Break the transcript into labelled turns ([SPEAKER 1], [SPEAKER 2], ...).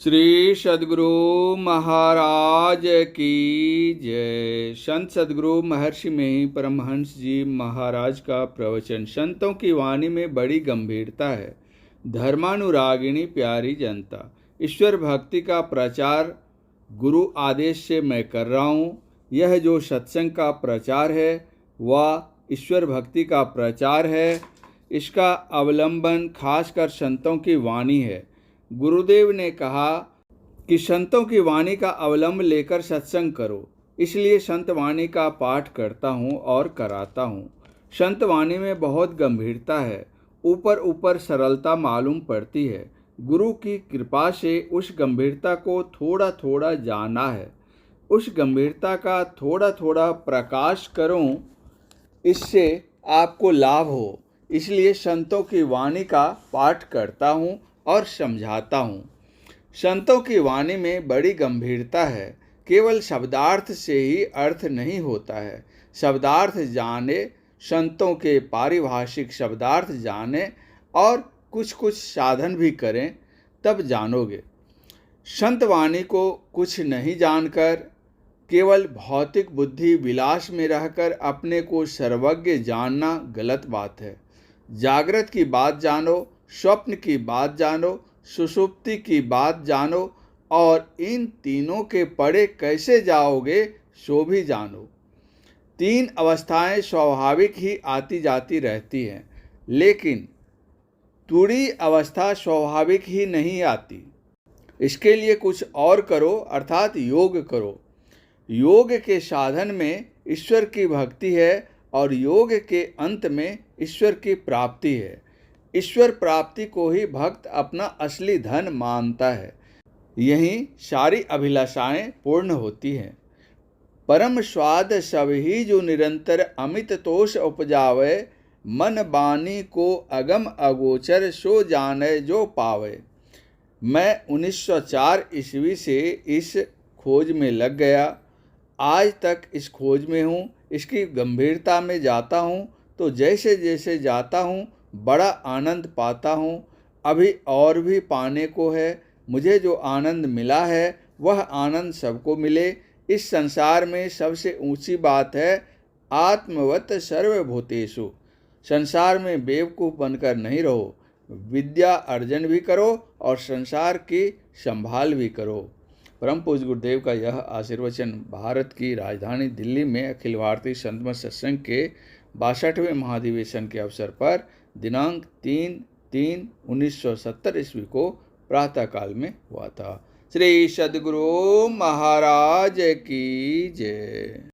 [SPEAKER 1] श्री सद्गुरु महाराज की जय। संत सद्गुरु महर्षि में परमहंस जी महाराज का प्रवचन। संतों की वाणी में बड़ी गंभीरता है। धर्मानुरागिणी प्यारी जनता, ईश्वर भक्ति का प्रचार गुरु आदेश से मैं कर रहा हूँ। यह जो सत्संग का प्रचार है वह ईश्वर भक्ति का प्रचार है। इसका अवलंबन खासकर संतों की वाणी है। गुरुदेव ने कहा कि संतों की वाणी का अवलंब लेकर सत्संग करो, इसलिए संत वाणी का पाठ करता हूँ और कराता हूँ। संत वाणी में बहुत गंभीरता है, ऊपर ऊपर सरलता मालूम पड़ती है। गुरु की कृपा से उस गंभीरता को थोड़ा थोड़ा जाना है। उस गंभीरता का थोड़ा थोड़ा प्रकाश करूँ, इससे आपको लाभ हो, इसलिए संतों की वाणी का पाठ करता हूँ और समझाता हूँ। संतों की वाणी में बड़ी गंभीरता है। केवल शब्दार्थ से ही अर्थ नहीं होता है। शब्दार्थ जाने, संतों के पारिभाषिक शब्दार्थ जाने और कुछ कुछ साधन भी करें, तब जानोगे। संत वाणी को कुछ नहीं जानकर, केवल भौतिक बुद्धि विलास में रहकर अपने को सर्वज्ञ जानना गलत बात है। जागृत की बात जानो, स्वप्न की बात जानो, सुषुप्ति की बात जानो और इन तीनों के परे कैसे जाओगे सो भी जानो। तीन अवस्थाएं स्वाभाविक ही आती जाती रहती हैं, लेकिन तुरी अवस्था स्वाभाविक ही नहीं आती। इसके लिए कुछ और करो, अर्थात योग करो। योग के साधन में ईश्वर की भक्ति है और योग के अंत में ईश्वर की प्राप्ति है। ईश्वर प्राप्ति को ही भक्त अपना असली धन मानता है। यहीं सारी अभिलाषाएं पूर्ण होती हैं। परम स्वाद सब ही जो निरंतर अमित तोष उपजावे, मन बानी को अगम अगोचर सो जाने जो पावे। मैं 1904 ईस्वी से इस खोज में लग गया। आज तक इस खोज में हूँ। इसकी गंभीरता में जाता हूँ तो जैसे जैसे जाता हूँ बड़ा आनंद पाता हूँ। अभी और भी पाने को है। मुझे जो आनंद मिला है वह आनंद सबको मिले। इस संसार में सबसे ऊंची बात है आत्मवत सर्वभूतेषु। संसार में बेवकूफ़ बनकर नहीं रहो, विद्या अर्जन भी करो और संसार की संभाल भी करो। परम पूज्य गुरुदेव का यह आशीर्वचन भारत की राजधानी दिल्ली में अखिल भारतीय संत मत सत्संग के 62वें महाधिवेशन के अवसर पर दिनांक 3/3/1970 ईस्वी को प्रातःकाल में हुआ था। श्री सद्गुरु महाराज की जय।